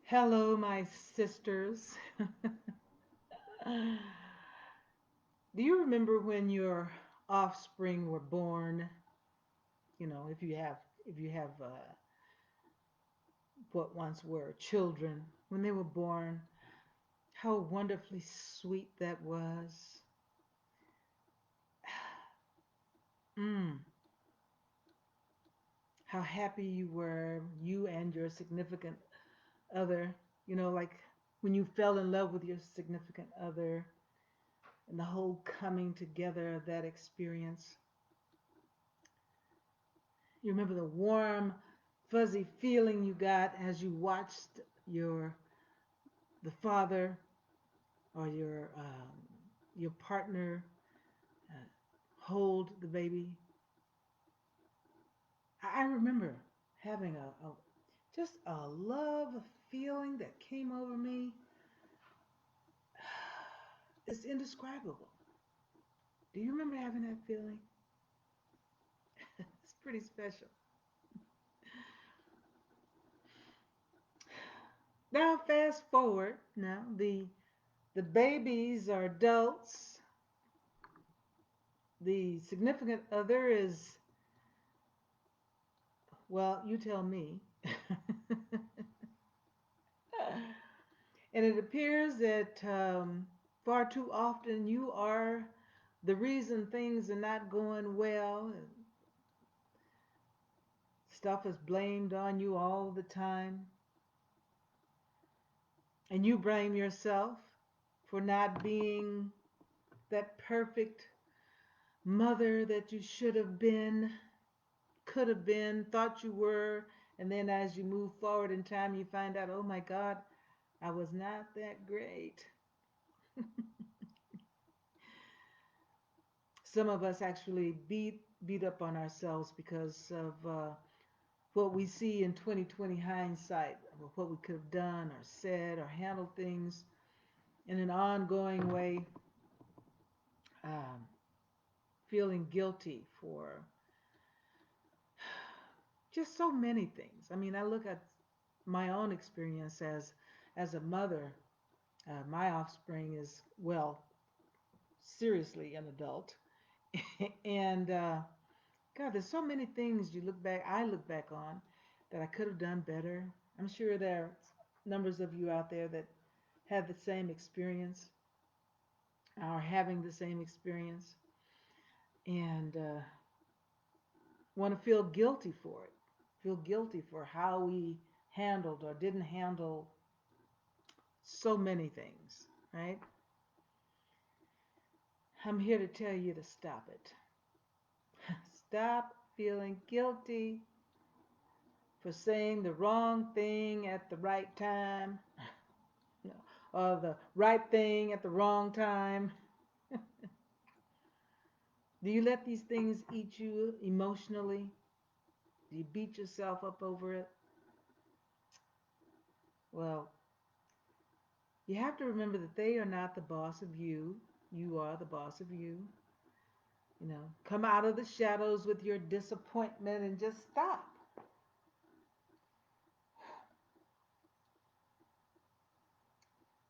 Hello, my sisters. Do you remember when your offspring were born? You know, if you have what once were children, when they were born, how wonderfully sweet that was. Mm, how happy you were, you and your significant other. You know, like when you fell in love with your significant other and the whole coming together of that experience. You remember the warm, fuzzy feeling you got as you watched your the father or your partner uh, hold the baby. I remember having a just a love feeling that came over me. It's indescribable. Do you remember having that feeling? It's pretty special. Now fast forward. Now the babies are adults. The significant other is, well, you tell me. And it appears that far too often you are the reason things are not going well. Stuff is blamed on you all the time. And you blame yourself for not being that perfect mother that you should have been, could have been, thought you were. And then as you move forward in time, you find out, oh my God, I was not that great. Some of us actually beat up on ourselves because of what we see in 2020 hindsight, of what we could have done or said or handled things in an ongoing way, um, feeling guilty for just so many things. I mean, I look at my own experience as a mother. My offspring is, well, seriously an adult, and God, there's so many things I look back on that I could have done better. I'm sure there are numbers of you out there that have the same experience, are having the same experience, and want to feel guilty for it. Feel guilty for how we handled or didn't handle so many things, right? I'm here to tell you to stop it. Stop feeling guilty for saying the wrong thing at the right time, you know, or the right thing at the wrong time. Do you let these things eat you emotionally? Do you beat yourself up over it? Well, you have to remember that they are not the boss of you. You are the boss of you. You know, come out of the shadows with your disappointment and just stop.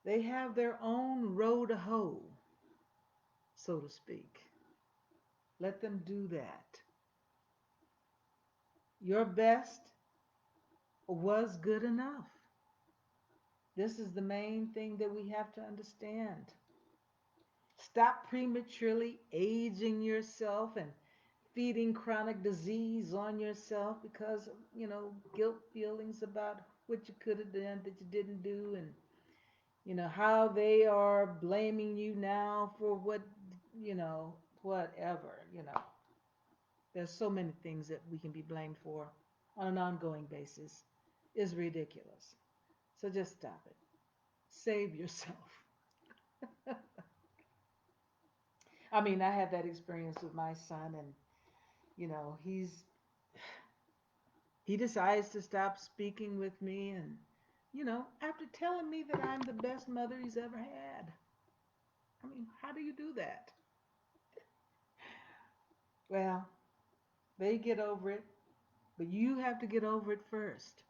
They have their own row to hoe, so to speak. Let them do that. Your best was good enough. This is the main thing that we have to understand. Stop prematurely aging yourself and feeding chronic disease on yourself because, guilt feelings about what you could have done that you didn't do, and, how they are blaming you now for what, whatever. There's so many things that we can be blamed for on an ongoing basis. Is ridiculous. So just stop it. Save yourself. I mean, I had that experience with my son, and he decides to stop speaking with me, and after telling me that I'm the best mother he's ever had. I mean, how do you do that? Well, they get over it, but you have to get over it first.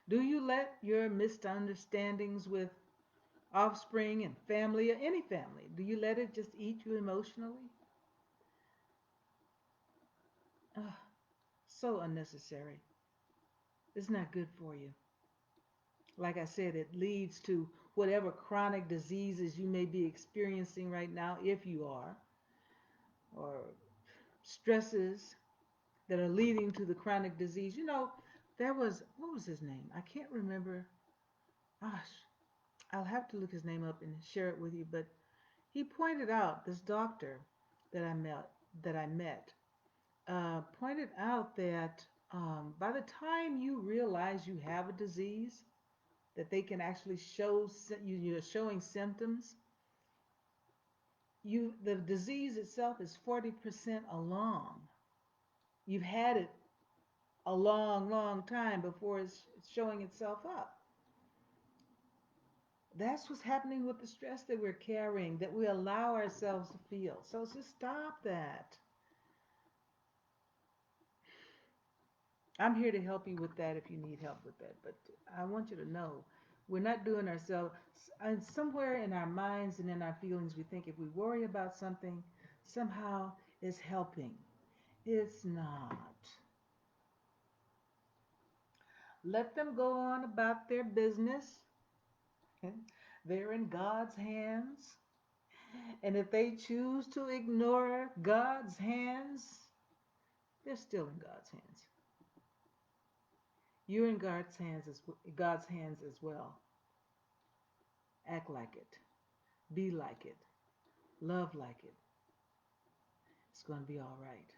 Do you let your misunderstandings with offspring and family or any family, do you let it just eat you emotionally? Ugh, so unnecessary. It's not good for you. Like I said, it leads to whatever chronic diseases you may be experiencing right now, if you are, or stresses that are leading to the chronic disease. You know, there was, what was his name? I can't remember. Gosh, I'll have to look his name up and share it with you. But he pointed out, this doctor that I met, that I met, pointed out that by the time you realize you have a disease, that they can actually show you're showing symptoms. The disease itself is 40% along. You've had it a long, long time before it's showing itself up. That's what's happening with the stress that we're carrying, that we allow ourselves to feel. So just stop that. I'm here to help you with that if you need help with that. But I want you to know we're not doing ourselves. And somewhere in our minds and in our feelings, we think if we worry about something, somehow it's helping. It's not. Let them go on about their business. They're in God's hands. And if they choose to ignore God's hands, they're still in God's hands. You're in God's hands as well. Act like it. Be like it. Love like it. It's going to be all right.